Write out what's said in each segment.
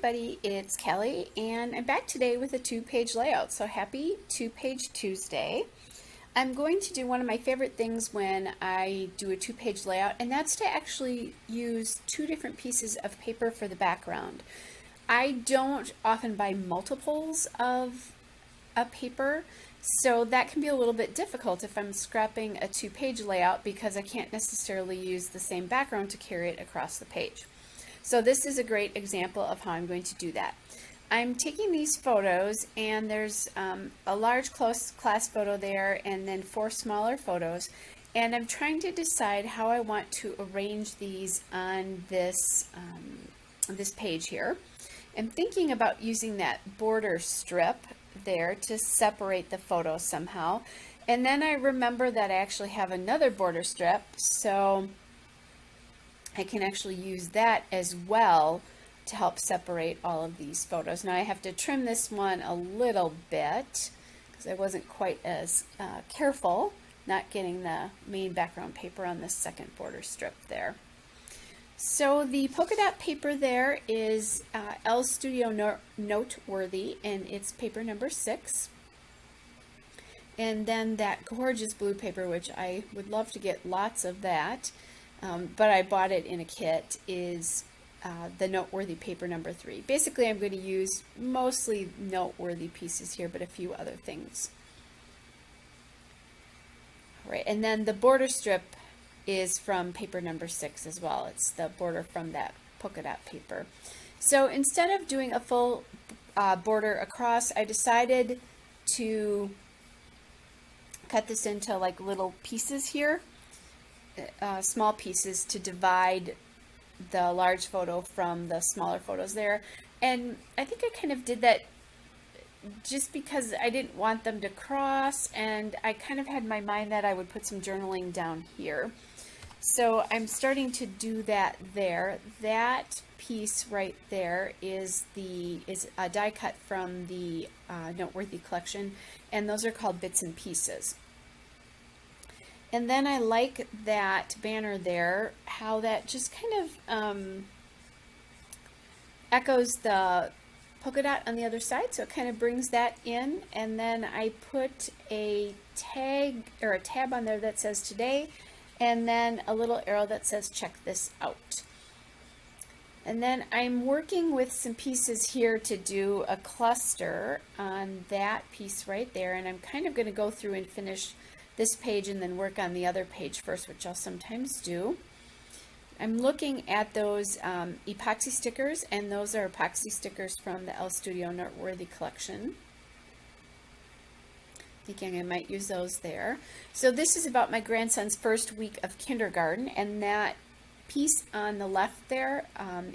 everybody, it's Kelly and I'm back today with a two-page layout. So happy two-page Tuesday. I'm going to do one of my favorite things when I do a two-page layout, and that's to actually use two different pieces of paper for the background. I don't often buy multiples of a paper, so that can be a little bit difficult if I'm scrapping a two-page layout because I can't necessarily use the same background to carry it across the page. So this is a great example of how I'm going to do that. I'm taking these photos, and there's a large class photo there and then 4 smaller photos, and I'm trying to decide how I want to arrange these on this page here. I'm thinking about using that border strip there to separate the photos somehow, and then I remember that I actually have another border strip, so I can actually use that as well to help separate all of these photos. Now I have to trim this one a little bit because I wasn't quite as careful not getting the main background paper on this second border strip there. So the polka dot paper there is L Studio Noteworthy, and it's paper number 6. And then that gorgeous blue paper, which I would love to get lots of that, but I bought it in a kit, is the Noteworthy paper number 3. Basically, I'm going to use mostly noteworthy pieces here, but a few other things. All right, and then the border strip is from paper number 6 as well. It's the border from that polka dot paper. So instead of doing a full border across, I decided to cut this into like little pieces here. Small pieces to divide the large photo from the smaller photos there, and I think I kind of did that just because I didn't want them to cross, and I kind of had in my mind that I would put some journaling down here. So I'm starting to do that there. That piece right there is a die cut from the Noteworthy collection, and those are called Bits and Pieces. And then I like that banner there, how that just kind of echoes the polka dot on the other side, so it kind of brings that in. And then I put a tag or a tab on there that says today, and then a little arrow that says check this out. And then I'm working with some pieces here to do a cluster on that piece right there, and I'm kind of going to go through and finish this page and then work on the other page first, which I'll sometimes do. I'm looking at those epoxy stickers, and those are epoxy stickers from the L Studio Noteworthy collection. Thinking I might use those there. So this is about my grandson's first week of kindergarten, and that piece on the left there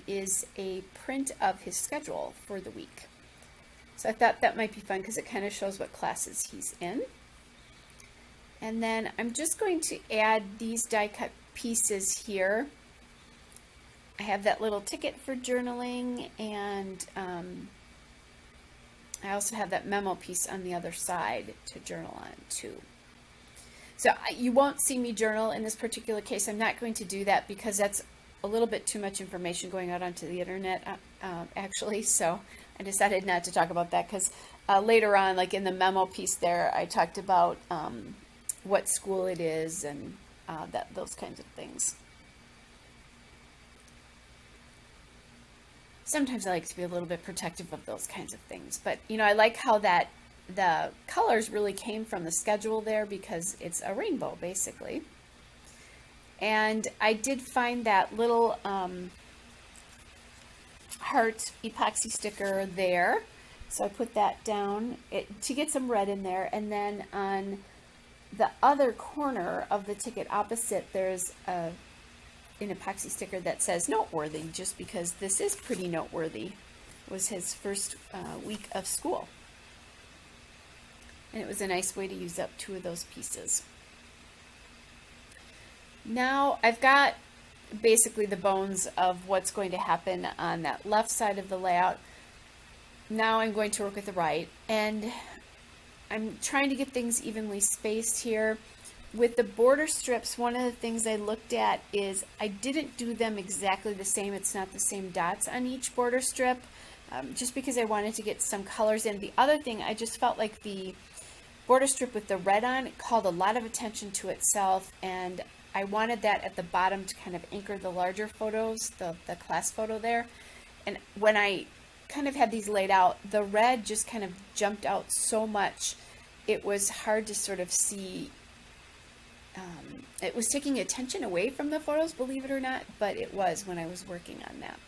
is a print of his schedule for the week. So I thought that might be fun because it kind of shows what classes he's in. And then I'm just going to add these die cut pieces here. I have that little ticket for journaling, and I also have that memo piece on the other side to journal on too. So you won't see me journal in this particular case. I'm not going to do that because that's a little bit too much information going out onto the internet actually. So I decided not to talk about that because later on, like in the memo piece there, I talked about what school it is and those kinds of things. Sometimes I like to be a little bit protective of those kinds of things, but you know, I like how that the colors really came from the schedule there because it's a rainbow basically. And I did find that little heart epoxy sticker there, so I put that down to get some red in there. And then on the other corner of the ticket opposite, there's an epoxy sticker that says noteworthy, just because this is pretty noteworthy. It was his first week of school, and it was a nice way to use up 2 of those pieces. Now I've got basically the bones of what's going to happen on that left side of the layout. Now I'm going to work with the right, and I'm trying to get things evenly spaced here. With the border strips, one of the things I looked at is I didn't do them exactly the same. It's not the same dots on each border strip. just because I wanted to get some colors in. The other thing, I just felt like the border strip with the red on called a lot of attention to itself, and I wanted that at the bottom to kind of anchor the larger photos, the class photo there. And when I kind of had these laid out, the red just kind of jumped out so much, it was hard to sort of see. It was taking attention away from the photos, believe it or not, but it was when I was working on that.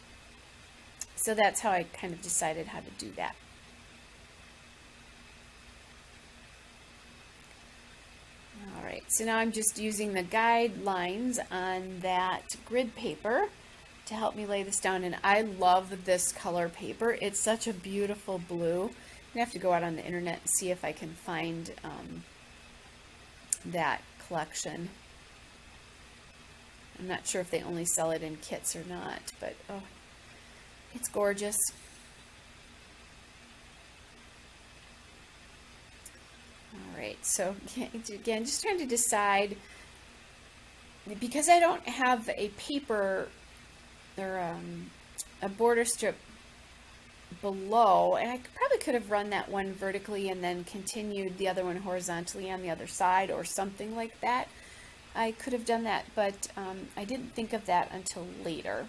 So that's how I kind of decided how to do that. All right, so now I'm just using the guidelines on that grid paper to help me lay this down, and I love this color paper. It's such a beautiful blue. I'm gonna have to go out on the internet and see if I can find that collection. I'm not sure if they only sell it in kits or not, but oh, it's gorgeous. All right, so again, just trying to decide, because I don't have a paper or a border strip below, and I probably could have run that one vertically and then continued the other one horizontally on the other side or something like that. I could have done that, but I didn't think of that until later,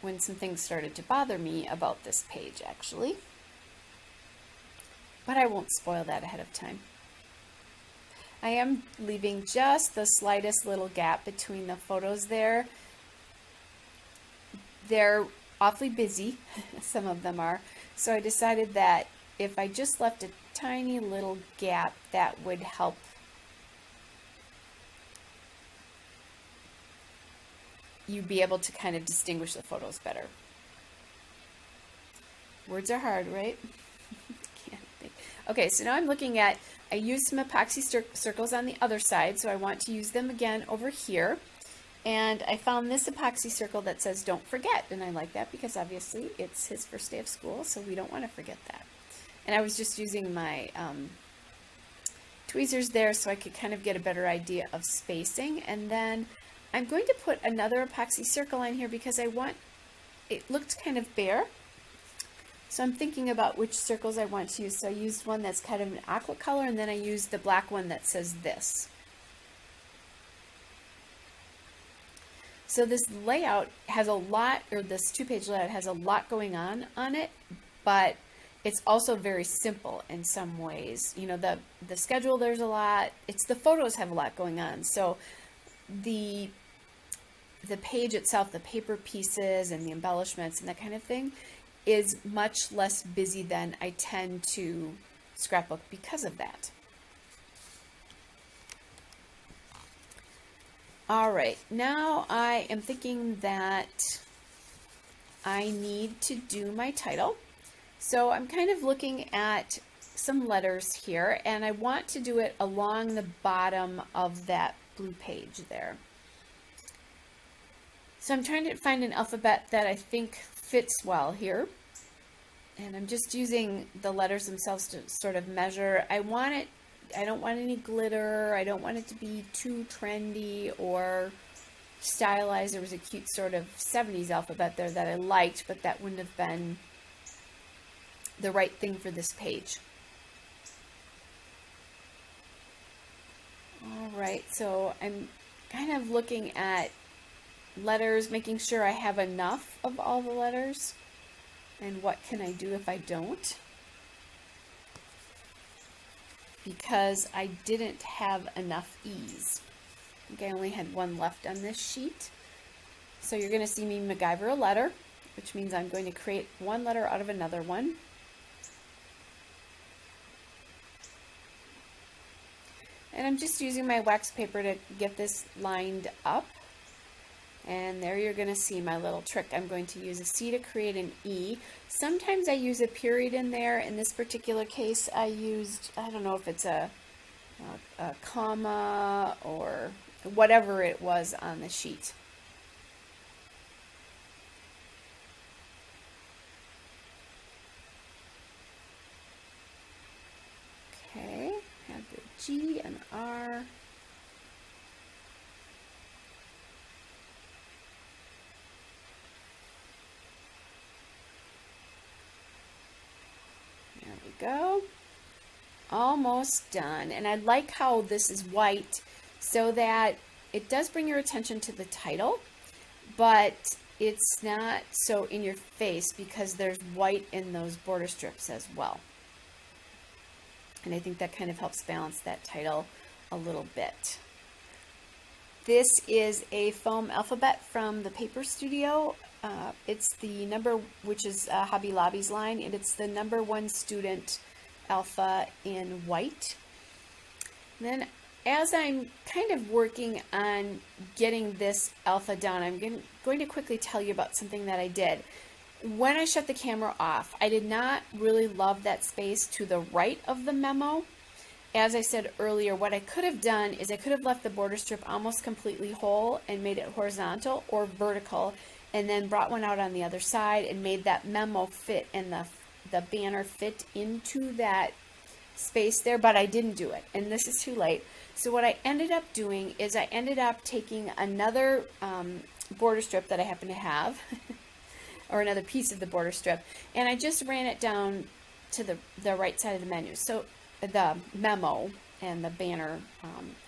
when some things started to bother me about this page, actually. But I won't spoil that ahead of time. I am leaving just the slightest little gap between the photos there. They're awfully busy, some of them are, so I decided that if I just left a tiny little gap, that would help you be able to kind of distinguish the photos better. Words are hard, right? Can't think. Okay, so now I'm looking at, I used some epoxy circles on the other side, so I want to use them again over here. And I found this epoxy circle that says "Don't forget," and I like that because obviously it's his first day of school, so we don't want to forget that. And I was just using my tweezers there so I could kind of get a better idea of spacing. And then I'm going to put another epoxy circle on here because I want, it looked kind of bare. So I'm thinking about which circles I want to use. So I used one that's kind of an aqua color, and then I used the black one that says "this." So this layout has a lot, or this two-page layout has a lot going on it, but it's also very simple in some ways. You know, the schedule, there's a lot. It's the photos have a lot going on. So the page itself, the paper pieces and the embellishments and that kind of thing, is much less busy than I tend to scrapbook because of that. All right, now I am thinking that I need to do my title. So I'm kind of looking at some letters here, and I want to do it along the bottom of that blue page there. So I'm trying to find an alphabet that I think fits well here. And I'm just using the letters themselves to sort of measure. I don't want any glitter. I don't want it to be too trendy or stylized. There was a cute sort of 70s alphabet there that I liked, but that wouldn't have been the right thing for this page. All right, so I'm kind of looking at letters, making sure I have enough of all the letters, and what can I do if I don't, because I didn't have enough E's. I think I only had one left on this sheet. So you're going to see me MacGyver a letter, which means I'm going to create one letter out of another one. And I'm just using my wax paper to get this lined up. And there you're going to see my little trick. I'm going to use a C to create an E. Sometimes I use a period in there. In this particular case, I used, I don't know if it's a comma or whatever it was on the sheet. Okay, have the G and R. go. Almost done. And I like how this is white so that it does bring your attention to the title, but it's not so in your face because there's white in those border strips as well. And I think that kind of helps balance that title a little bit. This is a foam alphabet from the Paper Studio. It's the number, which is Hobby Lobby's line, and it's the #1 student alpha in white. And then as I'm kind of working on getting this alpha down, I'm going to quickly tell you about something that I did. When I shut the camera off, I did not really love that space to the right of the memo. As I said earlier, what I could have done is I could have left the border strip almost completely whole and made it horizontal or vertical, and then brought one out on the other side and made that memo fit and the banner fit into that space there, but I didn't do it, and this is too late. So what I ended up doing is I ended up taking another border strip that I happen to have, or another piece of the border strip, and I just ran it down to the right side of the menu. So the memo and the banner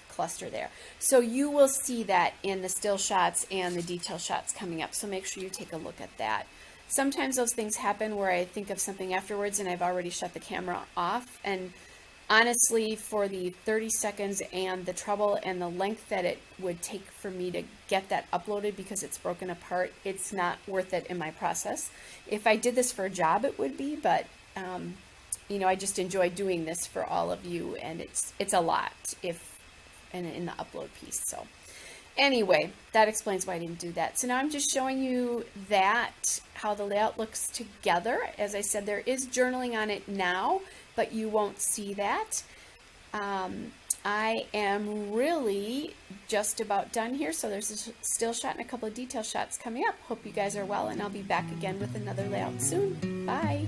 cluster there. So you will see that in the still shots and the detail shots coming up. So make sure you take a look at that. Sometimes those things happen where I think of something afterwards and I've already shut the camera off. And honestly, for the 30 seconds and the trouble and the length that it would take for me to get that uploaded because it's broken apart, it's not worth it in my process. If I did this for a job, it would be, but you know, I just enjoy doing this for all of you, and it's a lot in the upload piece. So anyway, that explains why I didn't do that. So now I'm just showing you that, how the layout looks together. As I said, there is journaling on it now, but you won't see that. I am really just about done here, so there's a still shot and a couple of detail shots coming up. Hope you guys are well, and I'll be back again with another layout soon. Bye.